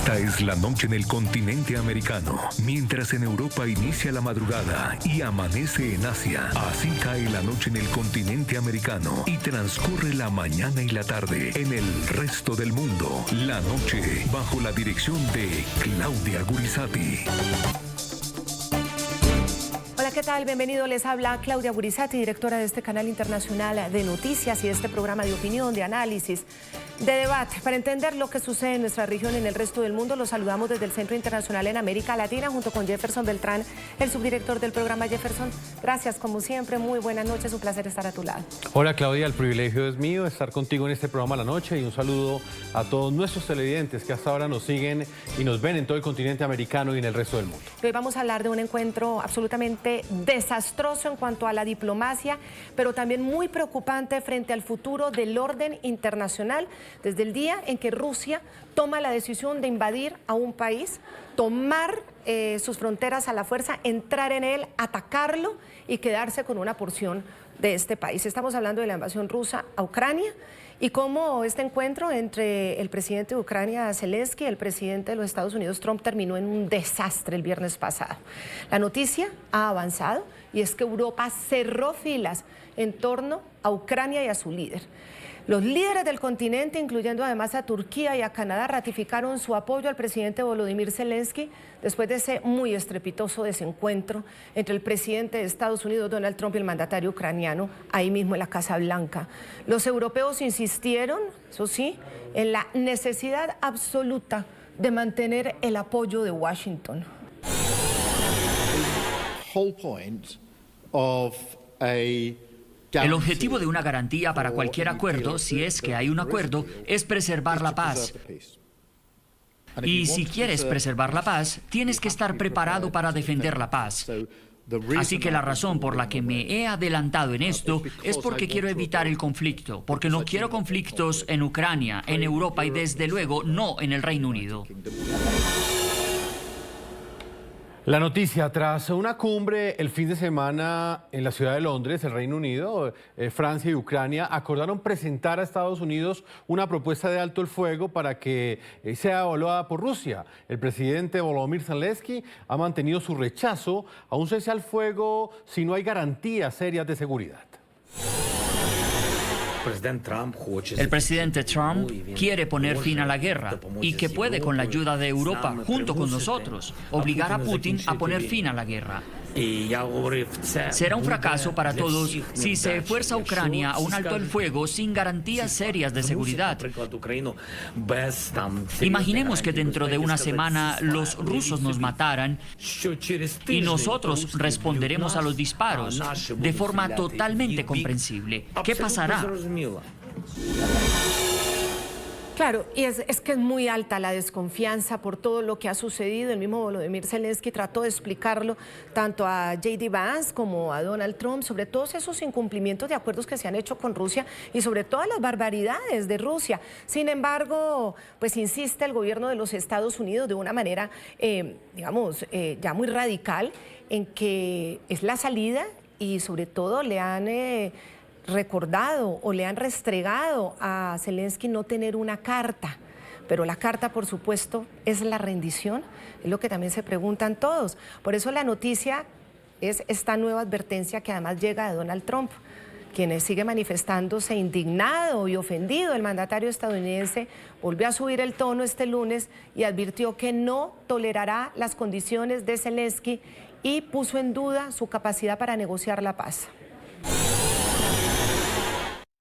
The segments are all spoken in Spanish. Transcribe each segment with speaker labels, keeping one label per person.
Speaker 1: Esta es la noche en el continente americano. Mientras en Europa inicia la madrugada y amanece en Asia, así cae la noche en el continente americano y transcurre la mañana y la tarde en el resto del mundo. La noche bajo la dirección de Claudia Gurizati.
Speaker 2: Hola, ¿qué tal? Bienvenido. Les habla Claudia Gurizati, directora de este canal internacional de noticias y de este programa de opinión, de análisis, de debate. Para entender lo que sucede en nuestra región y en el resto del mundo, los saludamos desde el Centro Internacional en América Latina junto con Jefferson Beltrán, el subdirector del programa. Jefferson, gracias como siempre, muy buenas noches, un placer estar a tu lado.
Speaker 3: Hola Claudia, el privilegio es mío estar contigo en este programa La Noche y un saludo a todos nuestros televidentes que hasta ahora nos siguen y nos ven en todo el continente americano y en el resto del mundo.
Speaker 2: Hoy vamos a hablar de un encuentro absolutamente desastroso en cuanto a la diplomacia, pero también muy preocupante frente al futuro del orden internacional, desde el día en que Rusia toma la decisión de invadir a un país, tomar sus fronteras a la fuerza, entrar en él, atacarlo y quedarse con una porción de este país. Estamos hablando de la invasión rusa a Ucrania y cómo este encuentro entre el presidente de Ucrania, Zelensky, y el presidente de los Estados Unidos, Trump, terminó en un desastre el viernes pasado. La noticia ha avanzado y es que Europa cerró filas en torno a Ucrania y a su líder. Los líderes del continente, incluyendo además a Turquía y a Canadá, ratificaron su apoyo al presidente Volodymyr Zelensky después de ese muy estrepitoso desencuentro entre el presidente de Estados Unidos, Donald Trump, y el mandatario ucraniano, ahí mismo en la Casa Blanca. Los europeos insistieron, eso sí, en la necesidad absoluta de mantener el apoyo de Washington.
Speaker 4: El objetivo de una garantía para cualquier acuerdo, si es que hay un acuerdo, es preservar la paz. Y si quieres preservar la paz, tienes que estar preparado para defender la paz. Así que la razón por la que me he adelantado en esto es porque quiero evitar el conflicto, porque no quiero conflictos en Ucrania, en Europa y desde luego no en el Reino Unido.
Speaker 3: La noticia, tras una cumbre el fin de semana en la ciudad de Londres, el Reino Unido, Francia y Ucrania acordaron presentar a Estados Unidos una propuesta de alto el fuego para que sea evaluada por Rusia. El presidente Volodymyr Zelensky ha mantenido su rechazo a un cese al fuego si no hay garantías serias de seguridad.
Speaker 4: El presidente Trump quiere poner fin a la guerra y que puede, con la ayuda de Europa, junto con nosotros, obligar a Putin a poner fin a la guerra. Será un fracaso para todos si se fuerza a Ucrania a un alto el fuego sin garantías serias de seguridad. Imaginemos que dentro de una semana los rusos nos mataran y nosotros responderemos a los disparos de forma totalmente comprensible. ¿Qué pasará?
Speaker 2: Claro, y es que es muy alta la desconfianza por todo lo que ha sucedido. El mismo Volodymyr Zelensky trató de explicarlo tanto a J.D. Vance como a Donald Trump sobre todos esos incumplimientos de acuerdos que se han hecho con Rusia y sobre todas las barbaridades de Rusia. Sin embargo, pues insiste el gobierno de los Estados Unidos de una manera, ya muy radical en que es la salida y sobre todo le han recordado o le han restregado a Zelensky no tener una carta, pero la carta, por supuesto, es la rendición, es lo que también se preguntan todos. Por eso la noticia es esta nueva advertencia que además llega de Donald Trump, quien sigue manifestándose indignado y ofendido. El mandatario estadounidense volvió a subir el tono este lunes y advirtió que no tolerará las condiciones de Zelensky y puso en duda su capacidad para negociar la paz.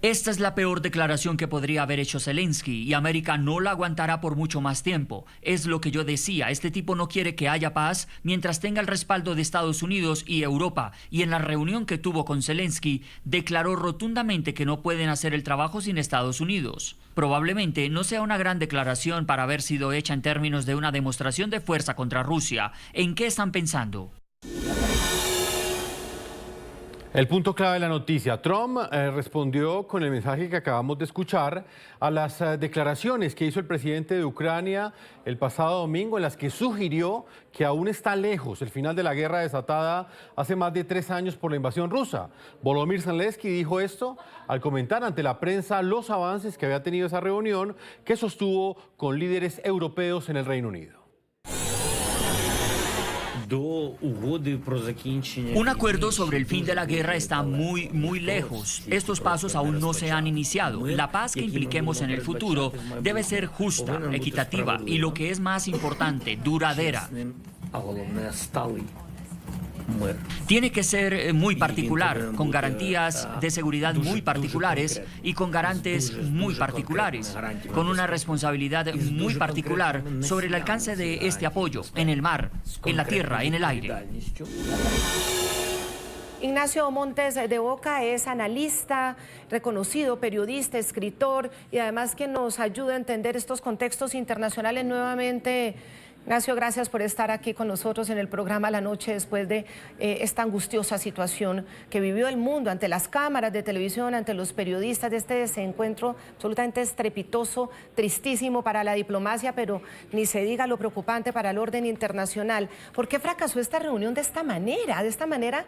Speaker 4: Esta es la peor declaración que podría haber hecho Zelensky y América no la aguantará por mucho más tiempo. Es lo que yo decía, este tipo no quiere que haya paz mientras tenga el respaldo de Estados Unidos y Europa. Y en la reunión que tuvo con Zelensky, declaró rotundamente que no pueden hacer el trabajo sin Estados Unidos. Probablemente no sea una gran declaración para haber sido hecha en términos de una demostración de fuerza contra Rusia. ¿En qué están pensando?
Speaker 3: El punto clave de la noticia. Trump respondió con el mensaje que acabamos de escuchar a las declaraciones que hizo el presidente de Ucrania el pasado domingo, en las que sugirió que aún está lejos el final de la guerra desatada hace más de 3 años por la invasión rusa. Volodymyr Zelensky dijo esto al comentar ante la prensa los avances que había tenido esa reunión que sostuvo con líderes europeos en el Reino Unido.
Speaker 4: Un acuerdo sobre el fin de la guerra está muy lejos. Estos pasos aún no se han iniciado. La paz que impliquemos en el futuro debe ser justa, equitativa y, lo que es más importante, duradera. Tiene que ser muy particular, con garantías de seguridad muy particulares y con garantes muy particulares, con una responsabilidad muy particular sobre el alcance de este apoyo en el mar, en la tierra, en el aire.
Speaker 2: Ignacio Montes de Oca es analista, reconocido periodista, escritor y además que nos ayuda a entender estos contextos internacionales nuevamente. Ignacio, gracias por estar aquí con nosotros en el programa La Noche después de esta angustiosa situación que vivió el mundo ante las cámaras de televisión, ante los periodistas, de este desencuentro absolutamente estrepitoso, tristísimo para la diplomacia, pero ni se diga lo preocupante para el orden internacional. ¿Por qué fracasó esta reunión de esta manera?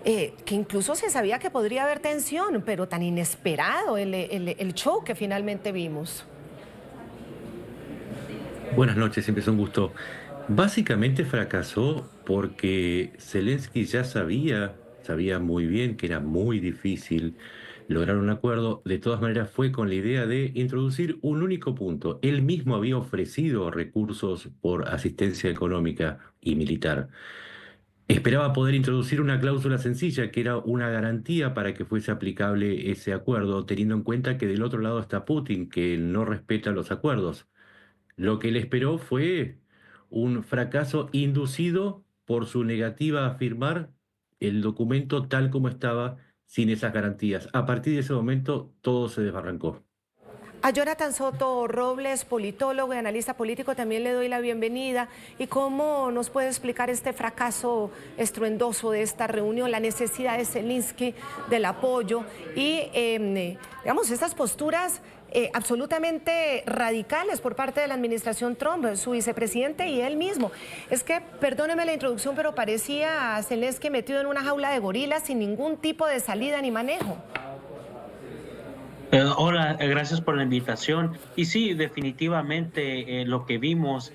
Speaker 2: Que incluso se sabía que podría haber tensión, pero tan inesperado el show que finalmente vimos.
Speaker 5: Buenas noches, siempre es un gusto. Básicamente fracasó porque Zelensky ya sabía muy bien que era muy difícil lograr un acuerdo. De todas maneras, fue con la idea de introducir un único punto. Él mismo había ofrecido recursos por asistencia económica y militar. Esperaba poder introducir una cláusula sencilla, que era una garantía para que fuese aplicable ese acuerdo, teniendo en cuenta que del otro lado está Putin, que no respeta los acuerdos. Lo que le esperó fue un fracaso inducido por su negativa a firmar el documento tal como estaba, sin esas garantías. A partir de ese momento, todo se desbarrancó.
Speaker 2: A Jonathan Soto Robles, politólogo y analista político, también le doy la bienvenida. ¿Y cómo nos puede explicar este fracaso estruendoso de esta reunión, la necesidad de Zelensky del apoyo y, digamos, estas posturas absolutamente radicales por parte de la administración Trump, su vicepresidente y él mismo? Es que, perdóneme la introducción, pero parecía a Zelensky metido en una jaula de gorilas sin ningún tipo de salida ni manejo.
Speaker 6: Hola, gracias por la invitación. Y sí, definitivamente lo que vimos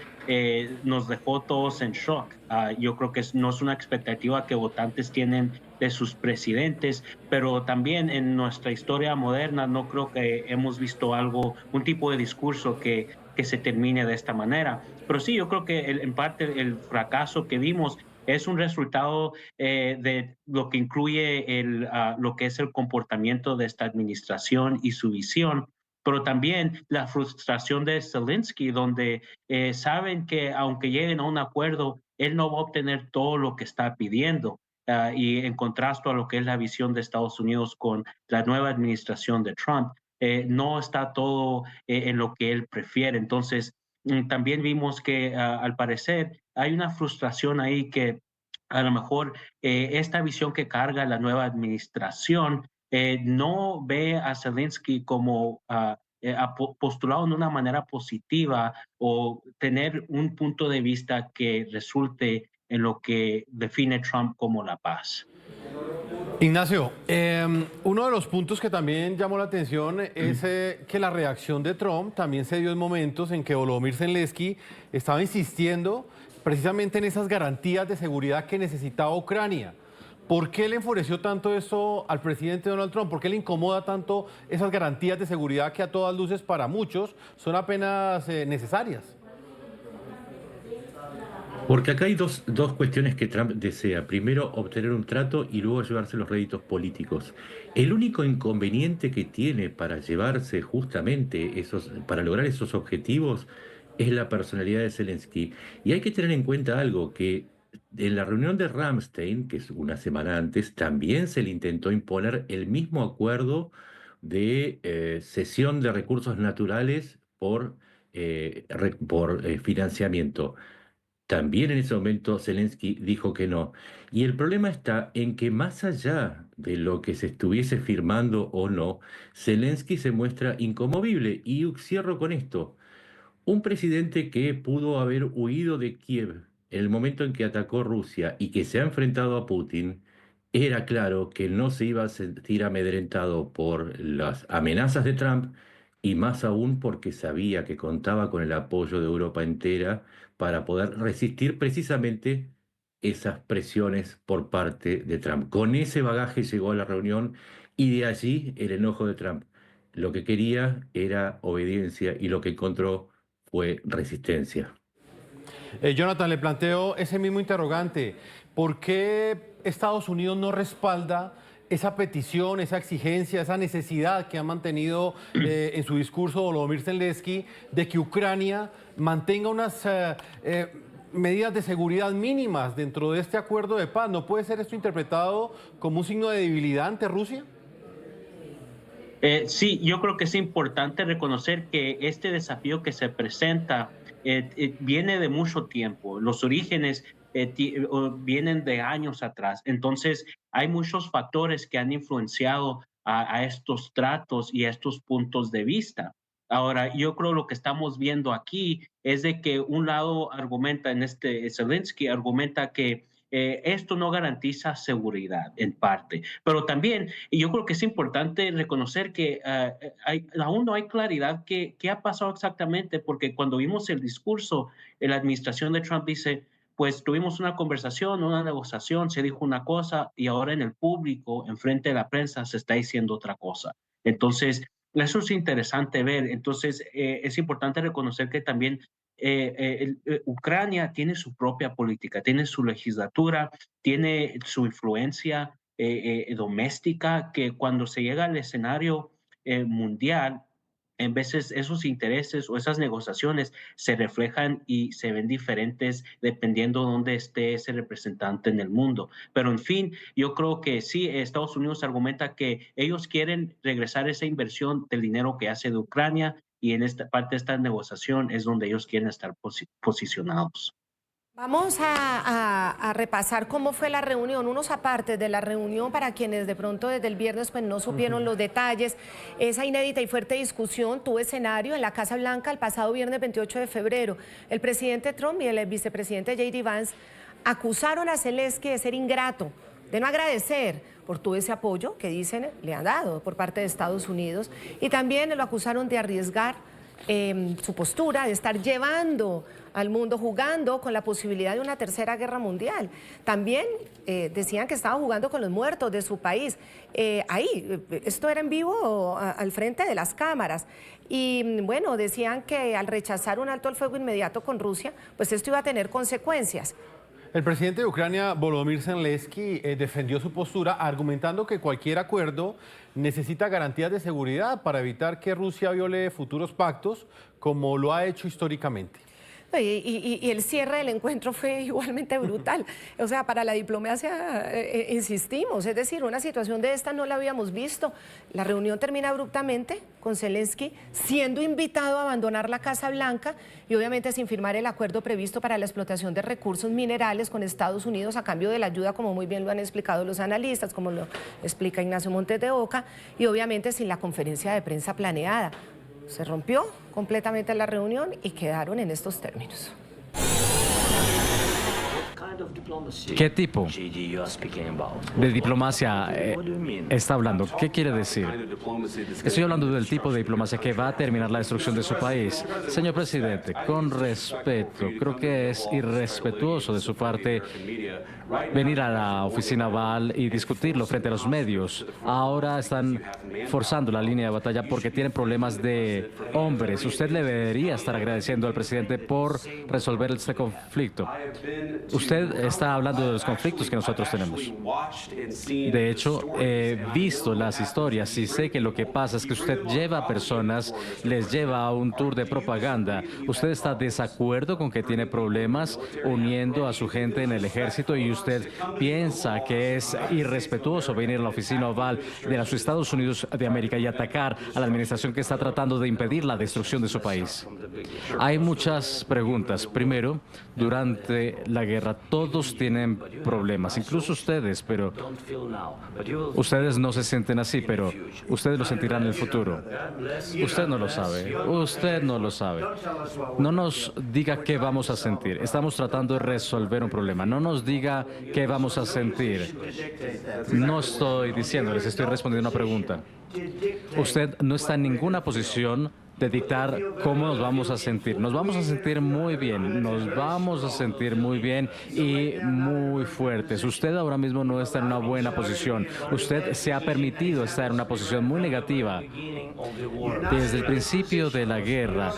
Speaker 6: nos dejó todos en shock. Yo creo que no es una expectativa que votantes tienen de sus presidentes, pero también en nuestra historia moderna no creo que hemos visto un tipo de discurso que se termine de esta manera. Pero sí, yo creo que en parte el fracaso que vimos es un resultado de lo que incluye lo que es el comportamiento de esta administración y su visión, pero también la frustración de Zelensky, donde saben que aunque lleguen a un acuerdo, él no va a obtener todo lo que está pidiendo. Y en contraste a lo que es la visión de Estados Unidos con la nueva administración de Trump, no está todo en lo que él prefiere. Entonces, también vimos que al parecer hay una frustración ahí que a lo mejor esta visión que carga la nueva administración no ve a Zelensky como postulado de una manera positiva o tener un punto de vista que resulte en lo que define Trump como la paz.
Speaker 3: Ignacio, uno de los puntos que también llamó la atención es que la reacción de Trump también se dio en momentos en que Volodymyr Zelensky estaba insistiendo precisamente en esas garantías de seguridad que necesitaba Ucrania. ¿Por qué le enfureció tanto esto al presidente Donald Trump? ¿Por qué le incomoda tanto esas garantías de seguridad que a todas luces para muchos son apenas necesarias?
Speaker 5: Porque acá hay dos cuestiones que Trump desea. Primero, obtener un trato y luego llevarse los réditos políticos. El único inconveniente que tiene para llevarse justamente para lograr esos objetivos es la personalidad de Zelensky. Y hay que tener en cuenta algo, que en la reunión de Ramstein, que es una semana antes, también se le intentó imponer el mismo acuerdo de cesión de recursos naturales por financiamiento. también en ese momento Zelensky dijo que no. Y el problema está en que más allá de lo que se estuviese firmando o no, Zelensky se muestra inconmovible. Y cierro con esto. Un presidente que pudo haber huido de Kiev en el momento en que atacó Rusia y que se ha enfrentado a Putin, era claro que no se iba a sentir amedrentado por las amenazas de Trump y más aún porque sabía que contaba con el apoyo de Europa entera para poder resistir precisamente esas presiones por parte de Trump. Con ese bagaje llegó a la reunión y de allí el enojo de Trump. Lo que quería era obediencia y lo que encontró fue resistencia.
Speaker 3: Jonathan, le planteo ese mismo interrogante. ¿Por qué Estados Unidos no respalda esa petición, esa exigencia, esa necesidad que ha mantenido en su discurso Volodymyr Zelensky de que Ucrania mantenga unas medidas de seguridad mínimas dentro de este acuerdo de paz? ¿No puede ser esto interpretado como un signo de debilidad ante Rusia?
Speaker 6: Sí, yo creo que es importante reconocer que este desafío que se presenta viene de mucho tiempo. Los orígenes vienen de años atrás. Entonces, hay muchos factores que han influenciado a estos tratos y a estos puntos de vista. Ahora, yo creo lo que estamos viendo aquí es de que un lado argumenta, Zelensky argumenta que esto no garantiza seguridad en parte, pero también, y yo creo que es importante reconocer que aún no hay claridad qué ha pasado exactamente, porque cuando vimos el discurso, la administración de Trump dice, pues tuvimos una conversación, una negociación, se dijo una cosa y ahora en el público, en frente de la prensa, se está diciendo otra cosa. Entonces, eso es interesante ver. Entonces, es importante reconocer que también Ucrania tiene su propia política, tiene su legislatura, tiene su influencia doméstica, que cuando se llega al escenario mundial, en veces esos intereses o esas negociaciones se reflejan y se ven diferentes dependiendo de dónde esté ese representante en el mundo. Pero en fin, yo creo que sí, Estados Unidos argumenta que ellos quieren regresar esa inversión del dinero que hace de Ucrania y en esta parte de esta negociación es donde ellos quieren estar posicionados.
Speaker 2: Vamos a repasar cómo fue la reunión, unos apartes de la reunión para quienes de pronto desde el viernes pues no supieron los detalles. Esa inédita y fuerte discusión tuvo escenario en la Casa Blanca el pasado viernes 28 de febrero. El presidente Trump y el vicepresidente J.D. Vance acusaron a Zelensky de ser ingrato, de no agradecer por todo ese apoyo que dicen le han dado por parte de Estados Unidos, y también lo acusaron de arriesgar su postura, de estar llevando al mundo, jugando con la posibilidad de una tercera guerra mundial. También decían que estaba jugando con los muertos de su país. Esto era en vivo al frente de las cámaras. Y bueno, decían que al rechazar un alto al fuego inmediato con Rusia, pues esto iba a tener consecuencias.
Speaker 3: El presidente de Ucrania, Volodymyr Zelensky, defendió su postura argumentando que cualquier acuerdo necesita garantías de seguridad para evitar que Rusia viole futuros pactos, como lo ha hecho históricamente.
Speaker 2: Y el cierre del encuentro fue igualmente brutal. O sea, para la diplomacia, insistimos, es decir, una situación de esta no la habíamos visto. La reunión termina abruptamente con Zelensky siendo invitado a abandonar la Casa Blanca y obviamente sin firmar el acuerdo previsto para la explotación de recursos minerales con Estados Unidos a cambio de la ayuda, como muy bien lo han explicado los analistas, como lo explica Ignacio Montes de Oca, y obviamente sin la conferencia de prensa planeada. Se rompió completamente la reunión y quedaron en estos términos.
Speaker 7: ¿Qué tipo de diplomacia está hablando? ¿Qué quiere decir? Estoy hablando del tipo de diplomacia que va a terminar la destrucción de su país. Señor presidente, con respeto, creo que es irrespetuoso de su parte venir a la oficina Oval y discutirlo frente a los medios. Ahora están forzando la línea de batalla porque tienen problemas de hombres. Usted le debería estar agradeciendo al presidente por resolver este conflicto. Usted Usted está hablando de los conflictos que nosotros tenemos. De hecho, he visto las historias y sé que lo que pasa es que usted lleva a personas, les lleva a un tour de propaganda. ¿Usted está de desacuerdo con que tiene problemas uniendo a su gente en el ejército y usted piensa que es irrespetuoso venir a la oficina oval de los Estados Unidos de América y atacar a la administración que está tratando de impedir la destrucción de su país? Hay muchas preguntas. Primero, durante la guerra todos tienen problemas, incluso ustedes, pero ustedes no se sienten así, pero ustedes lo sentirán en el futuro. Usted no lo sabe. Usted no lo sabe. No nos diga qué vamos a sentir. Estamos tratando de resolver un problema. No nos diga qué vamos a sentir. No estoy diciéndoles, estoy respondiendo una pregunta. Usted no está en ninguna posición de dictar cómo nos vamos a sentir. Nos vamos a sentir muy bien, nos vamos a sentir muy bien y muy fuertes. Usted ahora mismo no está en una buena posición. Usted se ha permitido estar en una posición muy negativa. Desde el principio de la guerra,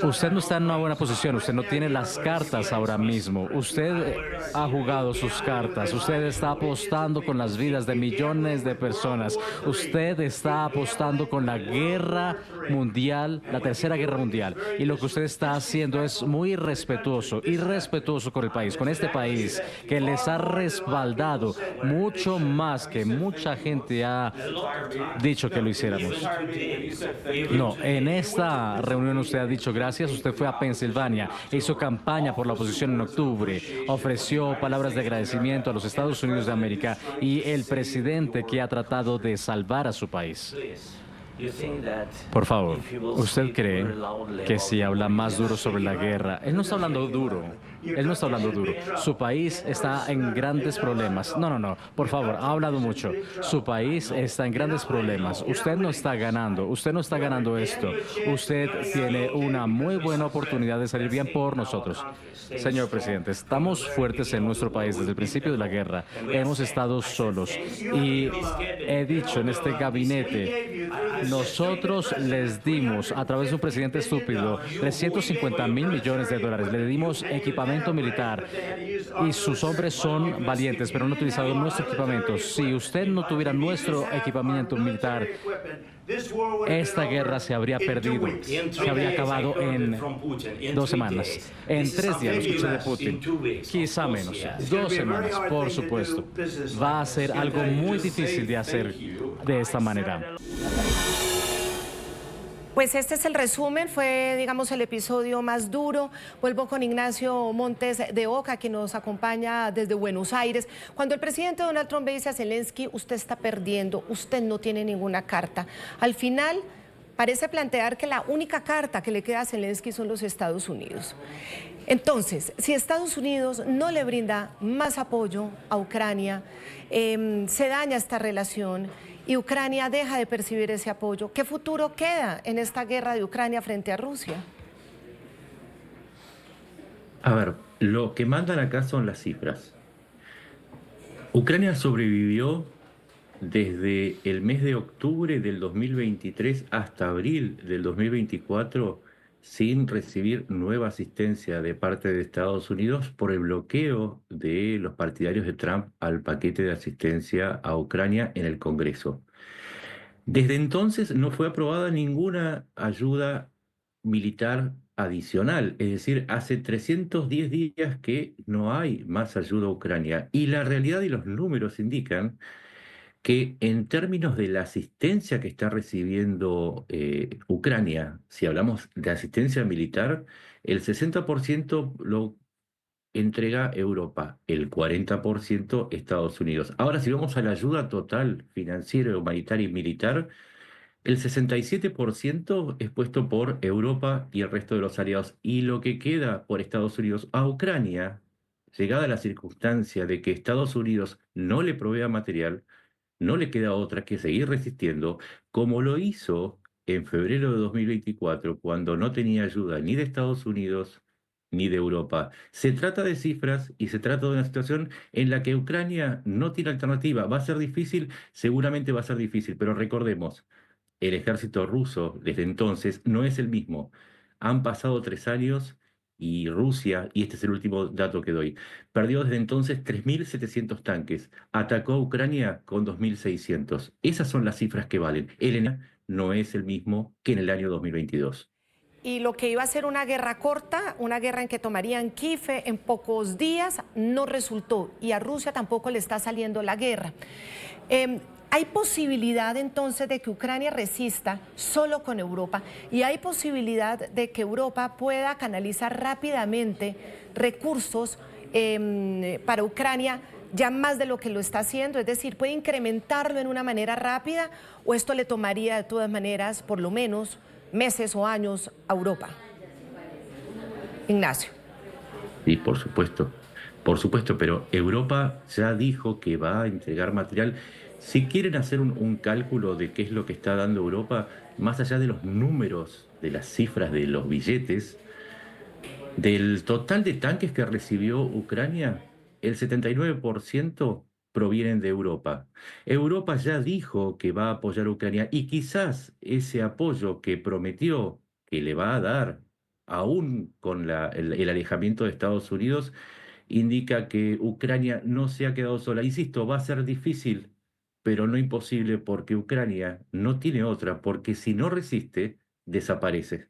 Speaker 7: usted no está en una buena posición, usted no tiene las cartas ahora mismo. Usted ha jugado sus cartas, usted está apostando con las vidas de millones de personas. Usted está apostando con la guerra mundial, la tercera guerra mundial. Y lo que usted está haciendo es muy irrespetuoso con el país, con este país que les ha respaldado mucho más que mucha gente ha dicho que lo hiciéramos. No, en esta reunión usted ha dicho gracias. Usted fue a Pensilvania, hizo campaña por la oposición en octubre, ofreció palabras de agradecimiento a los Estados Unidos de América y el presidente que ha tratado de salvar a su país. Por favor, ¿usted cree que si habla más duro sobre la guerra? Él no está hablando duro. Él no está hablando duro. Su país está en grandes problemas. No. Por favor, ha hablado mucho. Su país está en grandes problemas. Usted no está ganando. Usted no está ganando esto. Usted tiene una muy buena oportunidad de salir bien por nosotros. Señor presidente, estamos fuertes en nuestro país desde el principio de la guerra. Hemos estado solos. Y he dicho en este gabinete, nosotros les dimos, a través de un presidente estúpido, $350 mil millones. Le dimos equipamiento militar y sus hombres son valientes, pero no han utilizado nuestro equipamiento. Si usted no tuviera nuestro equipamiento militar, esta guerra se habría perdido, se habría acabado en 2 semanas. En 3 días, lo escuché de Putin, quizá menos, 2 semanas, por supuesto. Va a ser algo muy difícil de hacer de esta manera.
Speaker 2: Pues este es el resumen, fue, digamos, el episodio más duro. Vuelvo con Ignacio Montes de Oca, que nos acompaña desde Buenos Aires. Cuando el presidente Donald Trump le dice a Zelensky, usted está perdiendo, usted no tiene ninguna carta. Al final, parece plantear que la única carta que le queda a Zelensky son los Estados Unidos. Entonces, si Estados Unidos no le brinda más apoyo a Ucrania, se daña esta relación y Ucrania deja de percibir ese apoyo, ¿qué futuro queda en esta guerra de Ucrania frente a Rusia?
Speaker 5: A ver, lo que mandan acá son las cifras. Ucrania sobrevivió desde el mes de octubre del 2023 hasta abril del 2024 sin recibir nueva asistencia de parte de Estados Unidos por el bloqueo de los partidarios de Trump al paquete de asistencia a Ucrania en el Congreso. Desde entonces no fue aprobada ninguna ayuda militar adicional, es decir, hace 310 días que no hay más ayuda a Ucrania. Y la realidad y los números indican que en términos de la asistencia que está recibiendo Ucrania, si hablamos de asistencia militar, el 60% lo entrega Europa, el 40% Estados Unidos. Ahora, si vamos a la ayuda total financiera, humanitaria y militar, el 67% es puesto por Europa y el resto de los aliados. Y lo que queda por Estados Unidos a Ucrania, llegada la circunstancia de que Estados Unidos no le provea material, no le queda otra que seguir resistiendo, como lo hizo en febrero de 2024, cuando no tenía ayuda ni de Estados Unidos ni de Europa. Se trata de cifras y se trata de una situación en la que Ucrania no tiene alternativa. Va a ser difícil, seguramente va a ser difícil, pero recordemos, el ejército ruso desde entonces no es el mismo. Han pasado 3 años y Rusia, y este es el último dato que doy, perdió desde entonces 3.700 tanques, atacó a Ucrania con 2.600. Esas son las cifras que valen. No es el mismo que en el año 2022.
Speaker 2: Y lo que iba a ser una guerra corta, una guerra en que tomarían Kiev en pocos días, no resultó. Y a Rusia tampoco le está saliendo la guerra. ¿Hay posibilidad entonces de que Ucrania resista solo con Europa? ¿Y hay posibilidad de que Europa pueda canalizar rápidamente recursos para Ucrania, ya más de lo que lo está haciendo? Es decir, ¿puede incrementarlo en una manera rápida o esto le tomaría de todas maneras por lo menos meses o años a Europa? Ignacio.
Speaker 5: Sí, por supuesto, pero Europa ya dijo que va a entregar material. Si quieren hacer un cálculo de qué es lo que está dando Europa, más allá de los números, de las cifras de los billetes, del total de tanques que recibió Ucrania, el 79% provienen de Europa. Europa ya dijo que va a apoyar a Ucrania y quizás ese apoyo que prometió que le va a dar, aún con el alejamiento de Estados Unidos, indica que Ucrania no se ha quedado sola. Insisto, va a ser difícil, pero no imposible, porque Ucrania no tiene otra, porque si no resiste, desaparece.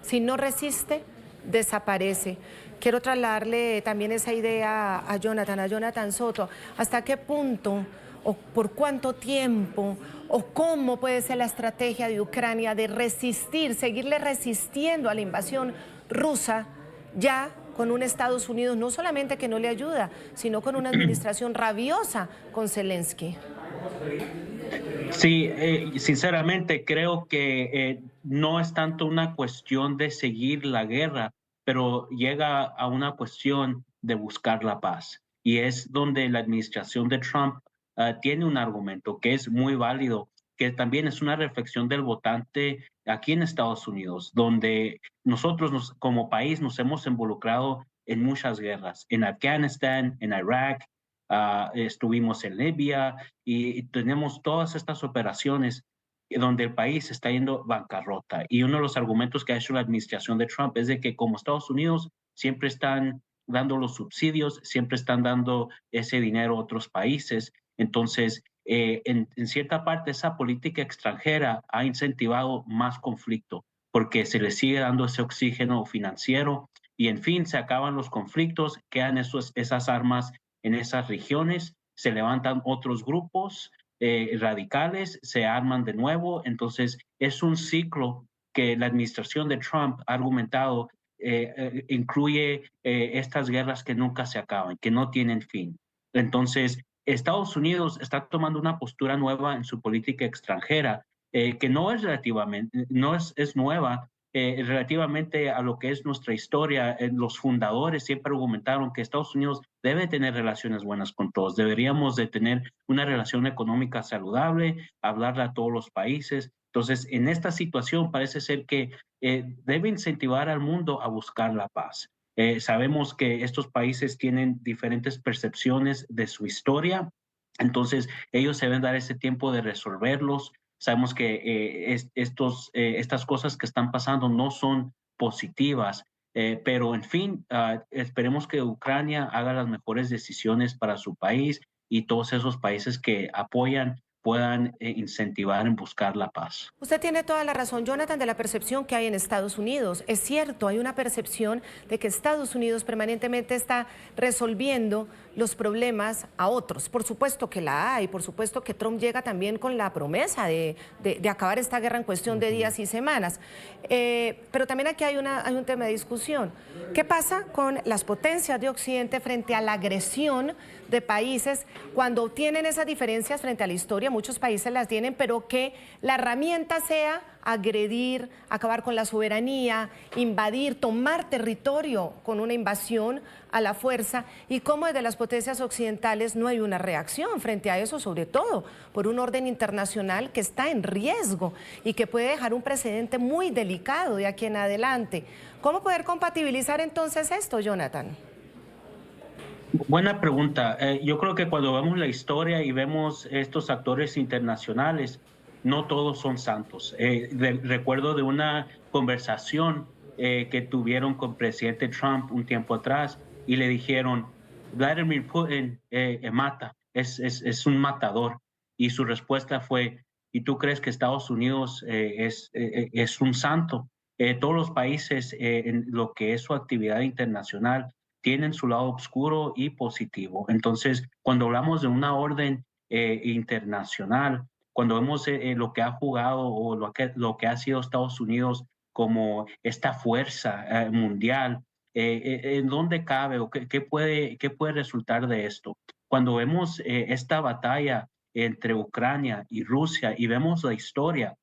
Speaker 2: Si no resiste, desaparece. Quiero trasladarle también esa idea a Jonathan Soto. ¿Hasta qué punto o por cuánto tiempo o cómo puede ser la estrategia de Ucrania de resistir, seguirle resistiendo a la invasión rusa, ya con un Estados Unidos no solamente que no le ayuda, sino con una administración rabiosa con Zelensky?
Speaker 6: Sí, sinceramente creo que no es tanto una cuestión de seguir la guerra, pero llega a una cuestión de buscar la paz. Y es donde la administración de Trump tiene un argumento que es muy válido, que también es una reflexión del votante aquí en Estados Unidos, donde nosotros como país nos hemos involucrado en muchas guerras, en Afganistán, en Irak, estuvimos en Libia y tenemos todas estas operaciones donde el país está yendo bancarrota. Y uno de los argumentos que ha hecho la administración de Trump es de que como Estados Unidos siempre están dando los subsidios, siempre están dando ese dinero a otros países. Entonces, en cierta parte, esa política extranjera ha incentivado más conflicto porque se le sigue dando ese oxígeno financiero y, en fin, se acaban los conflictos, quedan esas armas en esas regiones, se levantan otros grupos radicales, se arman de nuevo. Entonces, es un ciclo que la administración de Trump ha argumentado incluye estas guerras que nunca se acaban, que no tienen fin. Entonces, Estados Unidos está tomando una postura nueva en su política extranjera, que no es relativamente, no es nueva, relativamente a lo que es nuestra historia. Los fundadores siempre argumentaron que Estados Unidos debe tener relaciones buenas con todos, deberíamos de tener una relación económica saludable, hablarle a todos los países. Entonces, en esta situación parece ser que debe incentivar al mundo a buscar la paz. Sabemos que estos países tienen diferentes percepciones de su historia, entonces ellos se deben dar ese tiempo de resolverlos. Sabemos que estas cosas que están pasando no son positivas, pero en fin, esperemos que Ucrania haga las mejores decisiones para su país y todos esos países que apoyan puedan incentivar en buscar la paz.
Speaker 2: Usted tiene toda la razón, Jonathan, de la percepción que hay en Estados Unidos. Es cierto, hay una percepción de que Estados Unidos permanentemente está resolviendo los problemas a otros. Por supuesto que la hay, por supuesto que Trump llega también con la promesa de acabar esta guerra en cuestión de días y semanas. Pero también aquí hay un tema de discusión. ¿Qué pasa con las potencias de Occidente frente a la agresión de países cuando tienen esas diferencias frente a la historia? Muchos países las tienen, pero que la herramienta sea agredir, acabar con la soberanía, invadir, tomar territorio con una invasión a la fuerza, y cómo desde las potencias occidentales no hay una reacción frente a eso, sobre todo por un orden internacional que está en riesgo y que puede dejar un precedente muy delicado de aquí en adelante. ¿Cómo poder compatibilizar entonces esto, Jonathan?
Speaker 6: Buena pregunta. Yo creo que cuando vemos la historia y vemos estos actores internacionales, no todos son santos. Recuerdo de una conversación que tuvieron con el presidente Trump un tiempo atrás y le dijeron, Vladimir Putin mata, es un matador. Y su respuesta fue, ¿y tú crees que Estados Unidos es un santo? Todos los países en lo que es su actividad internacional tienen su lado oscuro y positivo. Entonces, cuando hablamos de una orden internacional, cuando vemos lo que ha jugado o lo que ha sido Estados Unidos como esta fuerza mundial, ¿en dónde cabe o qué puede resultar de esto? Cuando vemos esta batalla entre Ucrania y Rusia y vemos la historia,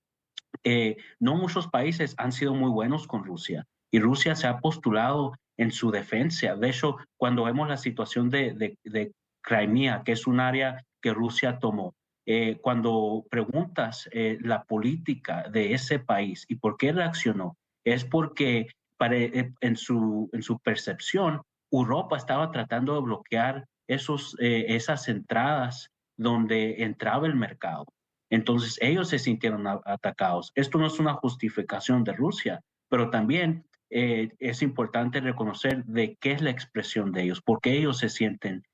Speaker 6: no muchos países han sido muy buenos con Rusia y Rusia se ha postulado en su defensa. De hecho, cuando vemos la situación de Crimea, que es un área que Rusia tomó, cuando preguntas la política de ese país y por qué reaccionó, es porque en su percepción, Europa estaba tratando de bloquear esas entradas donde entraba el mercado. Entonces ellos se sintieron atacados. Esto no es una justificación de Rusia, pero también es importante reconocer de qué es la expresión de ellos, por qué ellos se sienten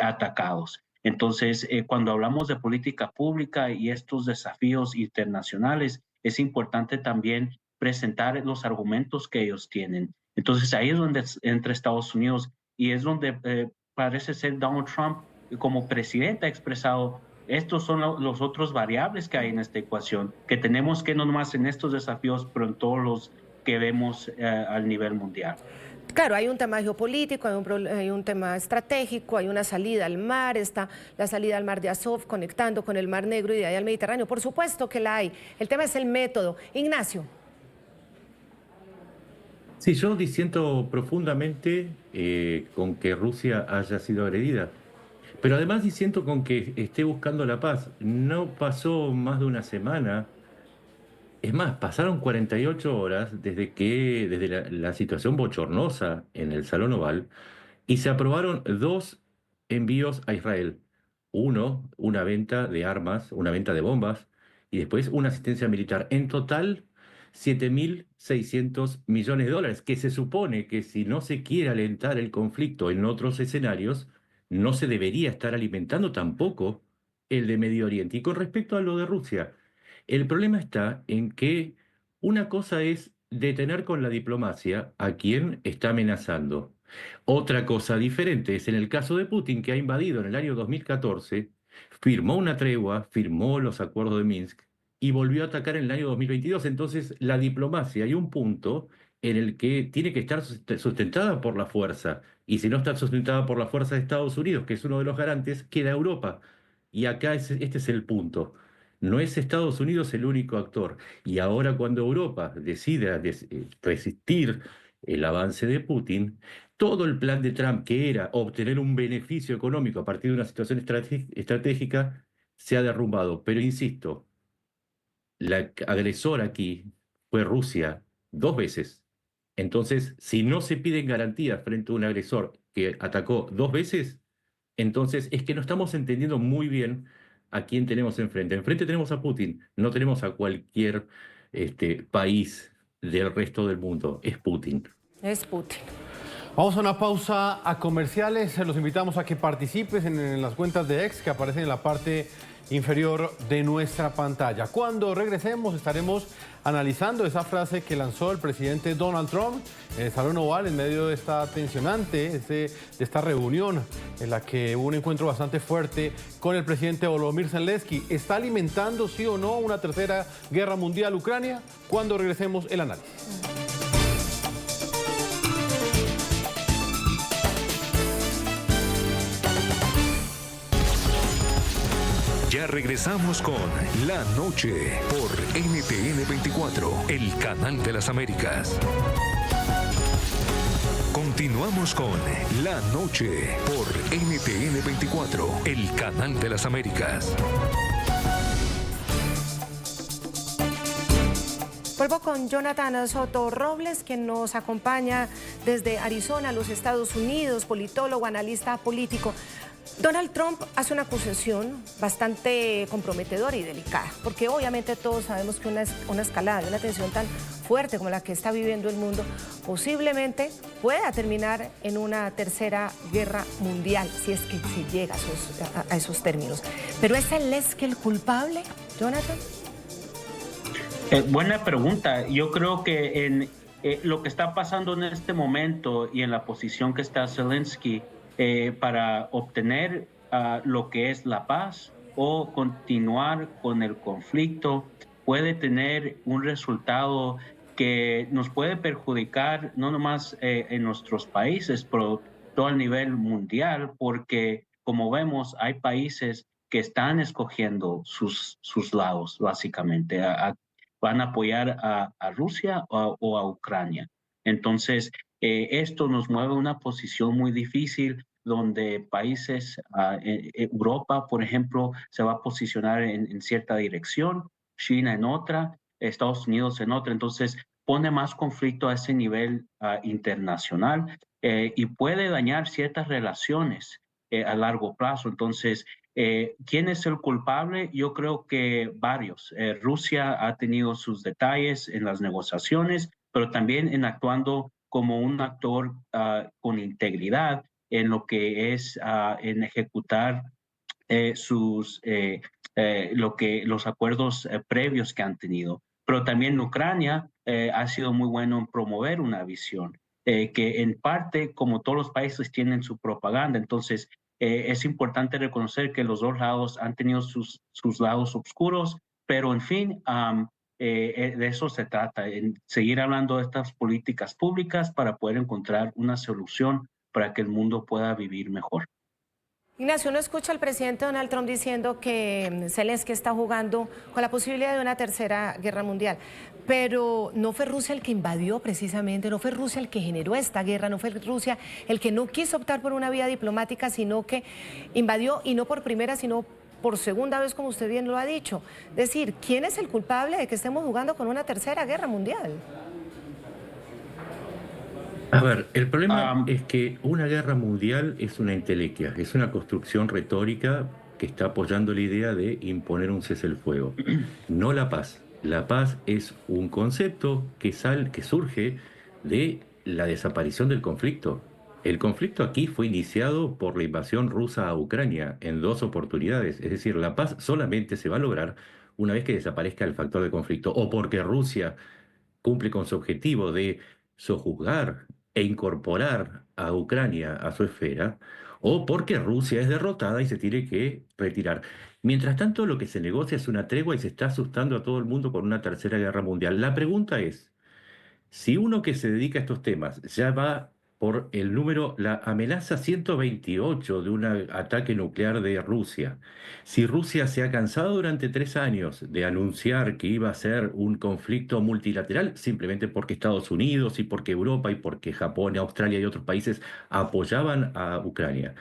Speaker 6: atacados. Entonces, cuando hablamos de política pública y estos desafíos internacionales, es importante también presentar los argumentos que ellos tienen. Entonces, ahí es donde entra Estados Unidos y es donde parece ser Donald Trump como presidente ha expresado, estos son los otros variables que hay en esta ecuación, que tenemos que no nomás en estos desafíos, pero en todos los que vemos al nivel mundial.
Speaker 2: Claro, hay un tema geopolítico, hay un tema estratégico, hay una salida al mar, está la salida al mar de Azov conectando con el Mar Negro y de ahí al Mediterráneo. Por supuesto que la hay. El tema es el método. Ignacio.
Speaker 5: Sí, yo disiento profundamente con que Rusia haya sido agredida. Pero además disiento con que esté buscando la paz. No pasó más de una semana. Es más, pasaron 48 horas desde la situación bochornosa en el Salón Oval y se aprobaron 2 envíos a Israel. Uno, una venta de armas, una venta de bombas y después una asistencia militar. En total, $7.600 millones, que se supone que si no se quiere alentar el conflicto en otros escenarios, no se debería estar alimentando tampoco el de Medio Oriente. Y con respecto a lo de Rusia, el problema está en que una cosa es detener con la diplomacia a quien está amenazando. Otra cosa diferente es en el caso de Putin, que ha invadido en el año 2014, firmó una tregua, firmó los acuerdos de Minsk y volvió a atacar en el año 2022. Entonces, la diplomacia hay un punto en el que tiene que estar sustentada por la fuerza. Y si no está sustentada por la fuerza de Estados Unidos, que es uno de los garantes, queda Europa. Y acá este es el punto. No es Estados Unidos el único actor. Y ahora cuando Europa decida resistir el avance de Putin, todo el plan de Trump, que era obtener un beneficio económico a partir de una situación estratégica, se ha derrumbado. Pero insisto, la agresora aquí fue Rusia 2 veces. Entonces, si no se piden garantías frente a un agresor que atacó 2 veces, entonces es que no estamos entendiendo muy bien a quién tenemos enfrente. Enfrente tenemos a Putin, no tenemos a cualquier país del resto del mundo. Es Putin.
Speaker 2: Es Putin.
Speaker 3: Vamos a una pausa a comerciales. Los invitamos a que participes en las cuentas de X que aparecen en la parte inferior de nuestra pantalla. Cuando regresemos estaremos analizando esa frase que lanzó el presidente Donald Trump en el Salón Oval en medio de esta tensionante, de esta reunión en la que hubo un encuentro bastante fuerte con el presidente Volodymyr Zelensky. ¿Está alimentando, sí o no, una tercera guerra mundial Ucrania? Cuando regresemos el análisis.
Speaker 1: Ya regresamos con La Noche por NTN 24, el canal de las Américas. Continuamos con La Noche por NTN 24, el canal de las Américas.
Speaker 2: Vuelvo con Jonathan Soto Robles, quien nos acompaña desde Arizona, los Estados Unidos, politólogo, analista político. Donald Trump hace una acusación bastante comprometedora y delicada, porque obviamente todos sabemos que una escalada de una tensión tan fuerte como la que está viviendo el mundo, posiblemente pueda terminar en una tercera guerra mundial, si es que se llega a esos términos. ¿Pero es Zelensky el culpable, Jonathan?
Speaker 6: Buena pregunta. Yo creo que en lo que está pasando en este momento y en la posición que está Zelensky para obtener lo que es la paz o continuar con el conflicto, puede tener un resultado que nos puede perjudicar no nomás en nuestros países, pero todo a nivel mundial, porque como vemos hay países que están escogiendo sus lados, básicamente. Van a apoyar a Rusia o a Ucrania. Entonces, esto nos mueve a una posición muy difícil donde países, Europa, por ejemplo, se va a posicionar en cierta dirección, China en otra, Estados Unidos en otra. Entonces, pone más conflicto a ese nivel internacional y puede dañar ciertas relaciones a largo plazo. Entonces, ¿quién es el culpable? Yo creo que varios. Rusia ha tenido sus detalles en las negociaciones, pero también en actuando como un actor con integridad en lo que es en ejecutar los acuerdos previos que han tenido. Pero también Ucrania ha sido muy bueno en promover una visión que en parte, como todos los países, tienen su propaganda. Entonces, es importante reconocer que los dos lados han tenido sus lados oscuros, pero en fin, de eso se trata, en seguir hablando de estas políticas públicas para poder encontrar una solución para que el mundo pueda vivir mejor.
Speaker 2: Ignacio, uno escucha al presidente Donald Trump diciendo que Zelensky está jugando con la posibilidad de una tercera guerra mundial, pero no fue Rusia el que invadió precisamente, no fue Rusia el que generó esta guerra, no fue Rusia el que no quiso optar por una vía diplomática, sino que invadió, y no por primera, sino por segunda vez, como usted bien lo ha dicho. Es decir, ¿quién es el culpable de que estemos jugando con una tercera guerra mundial?
Speaker 5: A ver, el problema es que una guerra mundial es una entelequia, es una construcción retórica que está apoyando la idea de imponer un cese el fuego, no la paz. La paz es un concepto que surge de la desaparición del conflicto. El conflicto aquí fue iniciado por la invasión rusa a Ucrania en 2 oportunidades, es decir, la paz solamente se va a lograr una vez que desaparezca el factor de conflicto, o porque Rusia cumple con su objetivo de sojuzgar e incorporar a Ucrania a su esfera, o porque Rusia es derrotada y se tiene que retirar. Mientras tanto, lo que se negocia es una tregua y se está asustando a todo el mundo con una tercera guerra mundial. La pregunta es, si uno que se dedica a estos temas ya va por el número, la amenaza 128 de un ataque nuclear de Rusia, si Rusia se ha cansado durante 3 años de anunciar que iba a ser un conflicto multilateral, simplemente porque Estados Unidos y porque Europa y porque Japón, Australia y otros países apoyaban a Ucrania,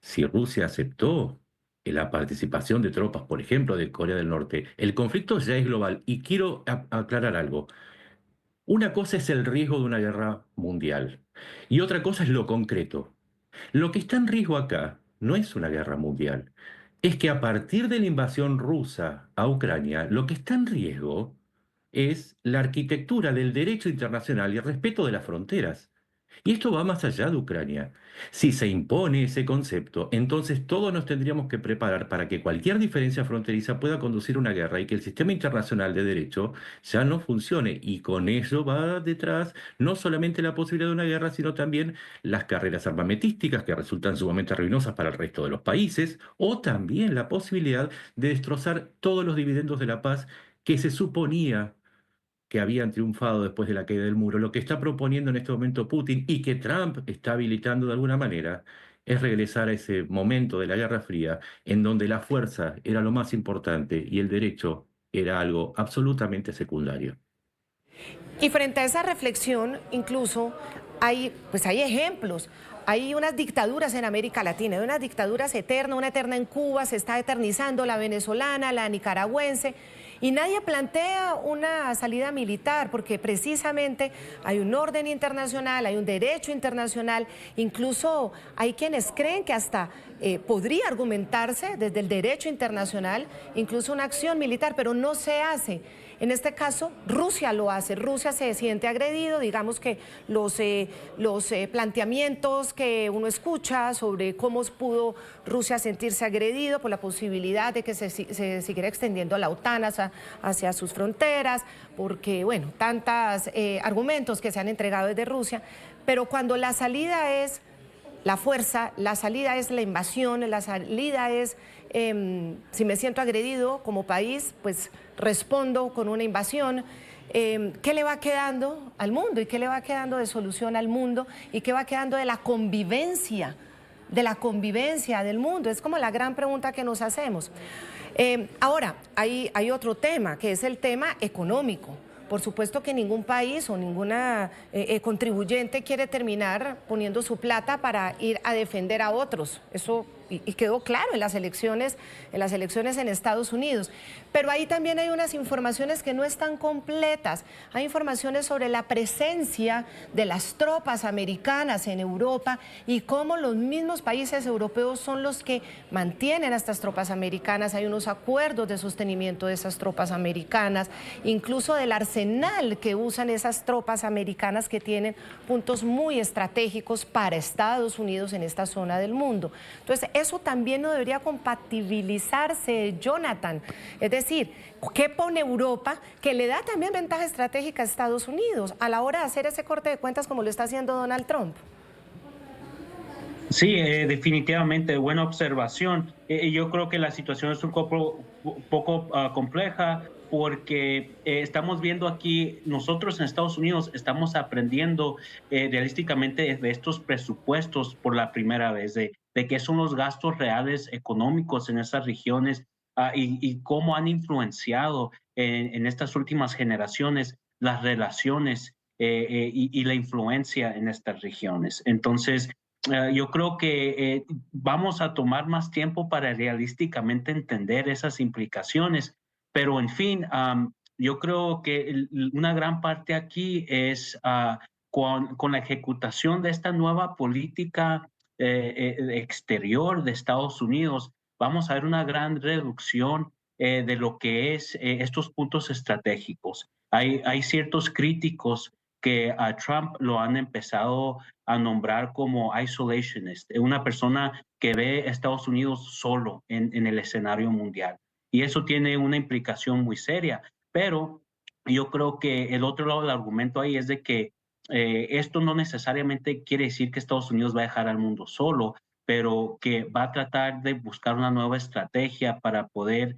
Speaker 5: si Rusia aceptó la participación de tropas, por ejemplo, de Corea del Norte, el conflicto ya es global. Y quiero aclarar algo. Una cosa es el riesgo de una guerra mundial y otra cosa es lo concreto. Lo que está en riesgo acá no es una guerra mundial. Es que a partir de la invasión rusa a Ucrania, lo que está en riesgo es la arquitectura del derecho internacional y el respeto de las fronteras. Y esto va más allá de Ucrania. Si se impone ese concepto, entonces todos nos tendríamos que preparar para que cualquier diferencia fronteriza pueda conducir a una guerra y que el sistema internacional de derecho ya no funcione. Y con ello va detrás no solamente la posibilidad de una guerra, sino también las carreras armamentísticas que resultan sumamente ruinosas para el resto de los países, o también la posibilidad de destrozar todos los dividendos de la paz que se suponía que habían triunfado después de la caída del muro. Lo que está proponiendo en este momento Putin y que Trump está habilitando de alguna manera es regresar a ese momento de la Guerra Fría en donde la fuerza era lo más importante y el derecho era algo absolutamente secundario.
Speaker 2: Y frente a esa reflexión, incluso hay ejemplos. Hay unas dictaduras en América Latina, hay unas dictaduras eternas, una eterna en Cuba, se está eternizando la venezolana, la nicaragüense. Y nadie plantea una salida militar, porque precisamente hay un orden internacional, hay un derecho internacional, incluso hay quienes creen que hasta podría argumentarse desde el derecho internacional, incluso una acción militar, pero no se hace. En este caso, Rusia lo hace. Rusia se siente agredido. Digamos que los planteamientos que uno escucha sobre cómo pudo Rusia sentirse agredido por la posibilidad de que se siguiera extendiendo la OTAN hacia sus fronteras, porque, bueno, tantos argumentos que se han entregado desde Rusia. Pero cuando la salida es la fuerza, la salida es la invasión, la salida es, si me siento agredido como país, pues respondo con una invasión. ¿Qué le va quedando al mundo? ¿Y qué le va quedando de solución al mundo? ¿Y qué va quedando de la convivencia del mundo? Es como la gran pregunta que nos hacemos. Ahora, hay otro tema, que es el tema económico. Por supuesto que ningún país o ninguna contribuyente quiere terminar poniendo su plata para ir a defender a otros. Eso y quedó claro en las elecciones en Estados Unidos. Pero ahí también hay unas informaciones que no están completas. Hay informaciones sobre la presencia de las tropas americanas en Europa y cómo los mismos países europeos son los que mantienen a estas tropas americanas. Hay unos acuerdos de sostenimiento de esas tropas americanas, incluso del arsenal que usan esas tropas americanas, que tienen puntos muy estratégicos para Estados Unidos en esta zona del mundo. Entonces, eso también no debería compatibilizarse, Jonathan. Es decir, ¿qué pone Europa que le da también ventaja estratégica a Estados Unidos a la hora de hacer ese corte de cuentas como lo está haciendo Donald Trump?
Speaker 6: Sí, definitivamente, buena observación. Yo creo que la situación es un poco compleja, porque estamos viendo aquí, nosotros en Estados Unidos estamos aprendiendo realísticamente de estos presupuestos por la primera vez, de qué son los gastos reales económicos en esas regiones y cómo han influenciado en estas últimas generaciones las relaciones y la influencia en estas regiones. Entonces, yo creo que vamos a tomar más tiempo para realísticamente entender esas implicaciones, pero en fin, yo creo que una gran parte aquí es con la ejecutación de esta nueva política exterior de Estados Unidos, vamos a ver una gran reducción de lo que es estos puntos estratégicos. Hay ciertos críticos que a Trump lo han empezado a nombrar como isolationist, una persona que ve a Estados Unidos solo en el escenario mundial. Y eso tiene una implicación muy seria, pero yo creo que el otro lado del argumento ahí es de que esto no necesariamente quiere decir que Estados Unidos va a dejar al mundo solo, pero que va a tratar de buscar una nueva estrategia para poder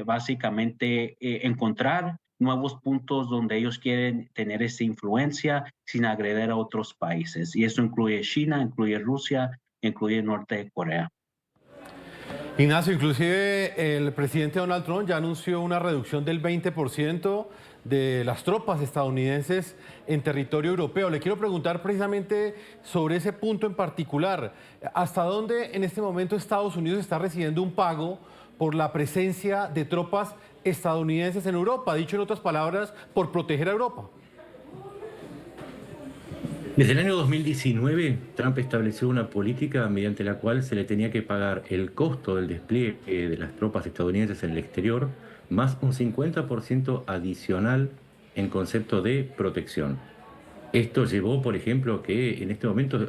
Speaker 6: básicamente encontrar nuevos puntos donde ellos quieren tener esa influencia sin agredir a otros países. Y eso incluye China, incluye Rusia, incluye Norte de Corea.
Speaker 3: Ignacio, inclusive el presidente Donald Trump ya anunció una reducción del 20% de las tropas estadounidenses en territorio europeo. Le quiero preguntar precisamente sobre ese punto en particular. ¿Hasta dónde en este momento Estados Unidos está recibiendo un pago por la presencia de tropas estadounidenses en Europa? Dicho en otras palabras, por proteger a Europa.
Speaker 5: Desde el año 2019, Trump estableció una política mediante la cual se le tenía que pagar el costo del despliegue de las tropas estadounidenses en el exterior, más un 50% adicional en concepto de protección. Esto llevó, por ejemplo, que en este momento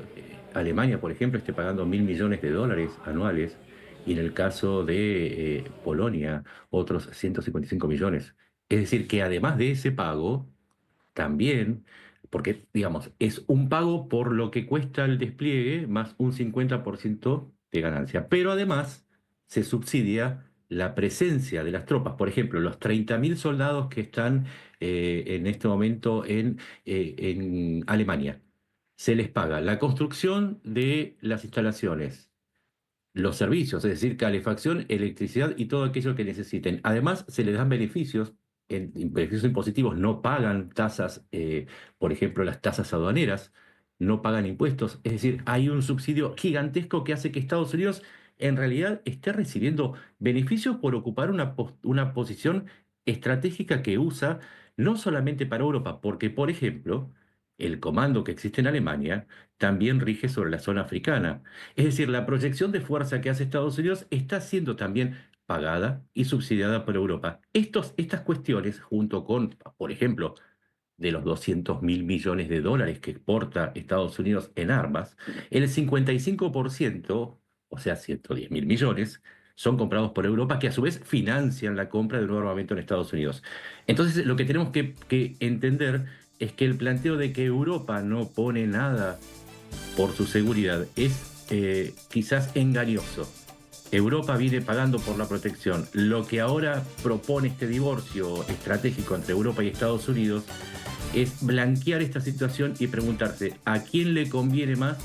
Speaker 5: Alemania, por ejemplo, esté pagando $1.000 millones anuales, y en el caso de Polonia, otros 155 millones. Es decir, que además de ese pago, también, porque, digamos, es un pago por lo que cuesta el despliegue más un 50% de ganancia. Pero además se subsidia la presencia de las tropas. Por ejemplo, los 30.000 soldados que están en este momento en Alemania. Se les paga la construcción de las instalaciones, los servicios, es decir, calefacción, electricidad y todo aquello que necesiten. Además, se les dan beneficios impositivos, no pagan tasas, por ejemplo, las tasas aduaneras, no pagan impuestos. Es decir, hay un subsidio gigantesco que hace que Estados Unidos en realidad esté recibiendo beneficios por ocupar una posición estratégica que usa no solamente para Europa, porque, por ejemplo, el comando que existe en Alemania también rige sobre la zona africana. Es decir, la proyección de fuerza que hace Estados Unidos está siendo también pagada y subsidiada por Europa. Estas cuestiones, junto con, por ejemplo, de los 200.000 millones de dólares que exporta Estados Unidos en armas, el 55%, o sea, 110.000 millones, son comprados por Europa, que a su vez financian la compra de nuevo armamento en Estados Unidos. Entonces, lo que tenemos que entender es que el planteo de que Europa no pone nada por su seguridad es quizás engañoso. Europa viene pagando por la protección. Lo que ahora propone este divorcio estratégico entre Europa y Estados Unidos es blanquear esta situación y preguntarse a quién le conviene más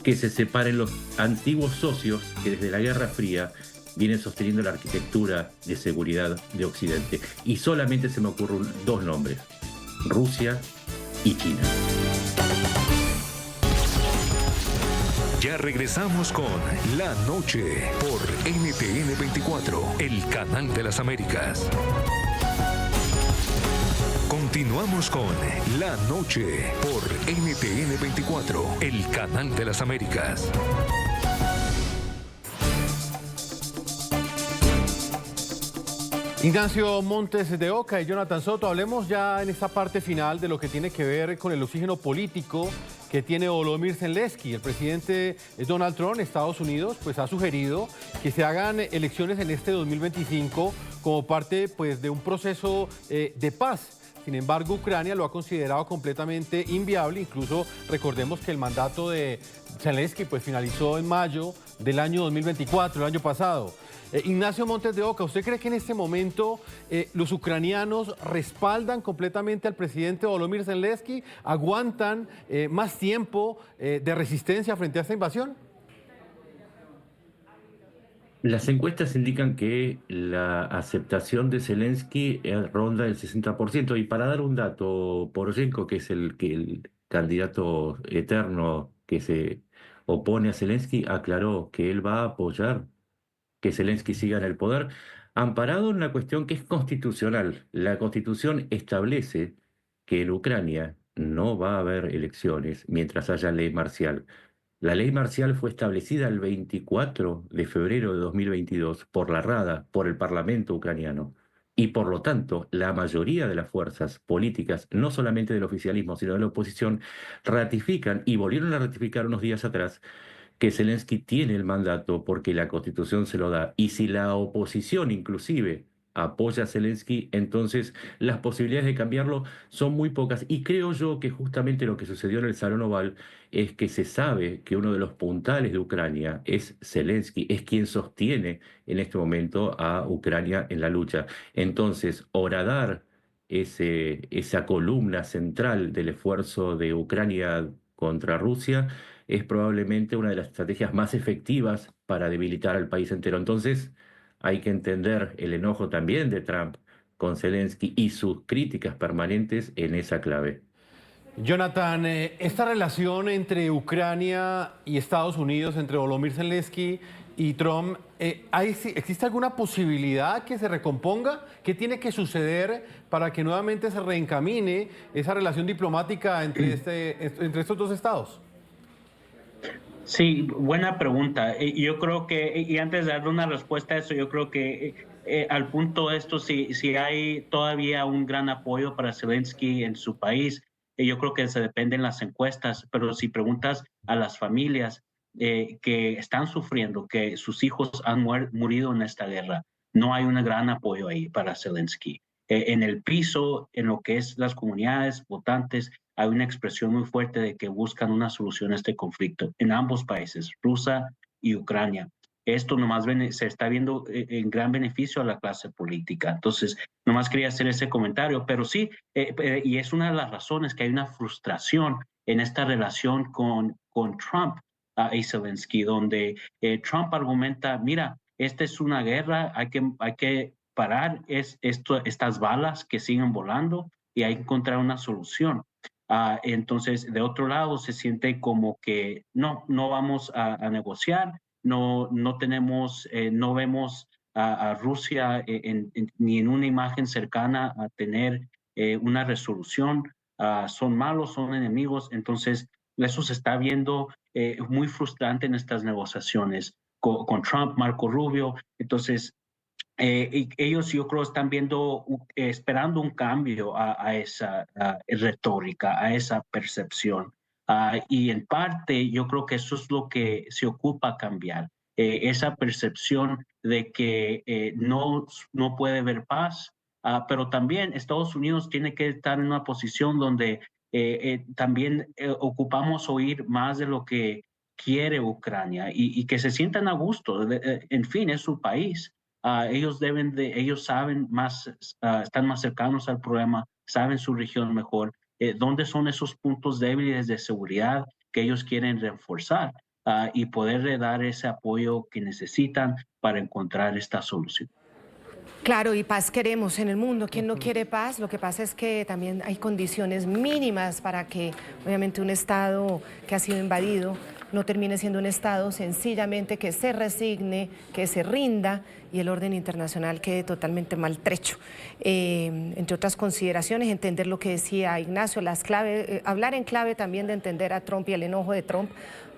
Speaker 5: que se separen los antiguos socios que desde la Guerra Fría vienen sosteniendo la arquitectura de seguridad de Occidente. Y solamente se me ocurren dos nombres: Rusia y China.
Speaker 1: Ya regresamos con La Noche por NTN 24, el canal de las Américas. Continuamos con La Noche por NTN 24, el canal de las Américas.
Speaker 3: Ignacio Montes de Oca y Jonathan Soto, hablemos ya en esta parte final de lo que tiene que ver con el oxígeno político que tiene Volodymyr Zelensky. El presidente Donald Trump en Estados Unidos pues ha sugerido que se hagan elecciones en este 2025 como parte pues de un proceso de paz. Sin embargo, Ucrania lo ha considerado completamente inviable. Incluso recordemos que el mandato de Zelensky pues finalizó en mayo del año 2024, el año pasado. Ignacio Montes de Oca, ¿usted cree que en este momento los ucranianos respaldan completamente al presidente Volodymyr Zelensky? ¿Aguantan más tiempo de resistencia frente a esta invasión?
Speaker 5: Las encuestas indican que la aceptación de Zelensky ronda el 60%. Y para dar un dato, Poroshenko, que es el candidato eterno que se opone a Zelensky, aclaró que él va a apoyar que Zelensky siga en el poder, amparado en una cuestión que es constitucional. La Constitución establece que en Ucrania no va a haber elecciones mientras haya ley marcial. La ley marcial fue establecida el 24 de febrero de 2022 por la Rada, por el Parlamento ucraniano. Y por lo tanto, la mayoría de las fuerzas políticas, no solamente del oficialismo, sino de la oposición, ratifican, y volvieron a ratificar unos días atrás, que Zelensky tiene el mandato porque la Constitución se lo da. Y si la oposición inclusive apoya a Zelensky, entonces las posibilidades de cambiarlo son muy pocas. Y creo yo que justamente lo que sucedió en el Salón Oval es que se sabe que uno de los puntales de Ucrania es Zelensky, es quien sostiene en este momento a Ucrania en la lucha. Entonces, horadar esa columna central del esfuerzo de Ucrania contra Rusia es probablemente una de las estrategias más efectivas para debilitar al país entero. Entonces, hay que entender el enojo también de Trump con Zelensky y sus críticas permanentes en esa clave.
Speaker 3: Jonathan, esta relación entre Ucrania y Estados Unidos, entre Volodymyr Zelensky y Trump, ¿existe alguna posibilidad que se recomponga? ¿Qué tiene que suceder para que nuevamente se reencamine esa relación diplomática entre estos dos estados?
Speaker 6: Sí, buena pregunta. Yo creo que, y antes de dar una respuesta a eso, yo creo que al punto de esto, si hay todavía un gran apoyo para Zelensky en su país, yo creo que se dependen las encuestas, pero si preguntas a las familias que están sufriendo, que sus hijos han murido en esta guerra, no hay un gran apoyo ahí para Zelensky. En el piso, en lo que es las comunidades votantes, hay una expresión muy fuerte de que buscan una solución a este conflicto en ambos países, Rusia y Ucrania. Esto nomás se está viendo en gran beneficio a la clase política. Entonces, nomás quería hacer ese comentario, pero sí, y es una de las razones que hay una frustración en esta relación con Trump y Zelensky, donde Trump argumenta, mira, esta es una guerra, hay que parar estas balas que siguen volando y hay que encontrar una solución. Entonces, de otro lado, se siente como que no vamos a negociar, no vemos a Rusia ni en una imagen cercana a tener una resolución. Son malos, son enemigos, entonces eso se está viendo muy frustrante en estas negociaciones con Trump, Marco Rubio. Entonces, ellos yo creo están viendo, esperando un cambio a esa retórica, a esa percepción. Y en parte yo creo que eso es lo que se ocupa cambiar, esa percepción de que no puede haber paz, pero también Estados Unidos tiene que estar en una posición donde también ocupamos oír más de lo que quiere Ucrania y que se sientan a gusto. En fin, es su país. Ellos saben más, están más cercanos al problema, saben su región mejor, dónde son esos puntos débiles de seguridad que ellos quieren reforzar y poderle dar ese apoyo que necesitan para encontrar esta solución.
Speaker 2: Claro, y paz queremos en el mundo. ¿Quién no quiere paz? Lo que pasa es que también hay condiciones mínimas para que, obviamente, un Estado que ha sido invadido no termine siendo un Estado sencillamente que se resigne, que se rinda y el orden internacional quede totalmente maltrecho. Entre otras consideraciones, entender lo que decía Ignacio, las claves, hablar en clave también de entender a Trump y el enojo de Trump,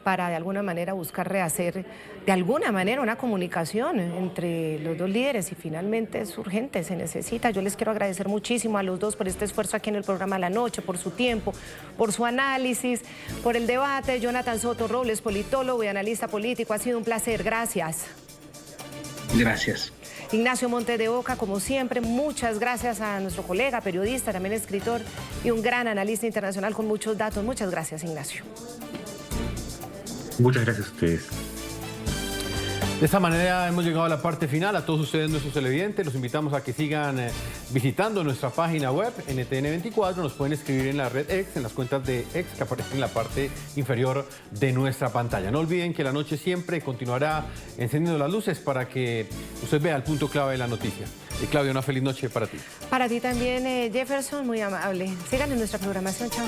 Speaker 2: para de alguna manera buscar rehacer de alguna manera una comunicación entre los dos líderes y finalmente es urgente, se necesita. Yo les quiero agradecer muchísimo a los dos por este esfuerzo aquí en el programa La Noche, por su tiempo, por su análisis, por el debate. Jonathan Soto Robles, politólogo y analista político, ha sido un placer, gracias.
Speaker 6: Gracias.
Speaker 2: Ignacio Montes de Oca, como siempre, muchas gracias a nuestro colega, periodista, también escritor y un gran analista internacional con muchos datos. Muchas gracias, Ignacio.
Speaker 5: Muchas gracias a ustedes.
Speaker 3: De esta manera hemos llegado a la parte final. A todos ustedes, nuestros televidentes, los invitamos a que sigan visitando nuestra página web NTN24. Nos pueden escribir en la red X, en las cuentas de X que aparecen en la parte inferior de nuestra pantalla. No olviden que La Noche siempre continuará encendiendo las luces para que usted vea el punto clave de la noticia. Y Claudia, una feliz noche para ti.
Speaker 2: Para ti también, Jefferson, muy amable. Sigan en nuestra programación. Chao.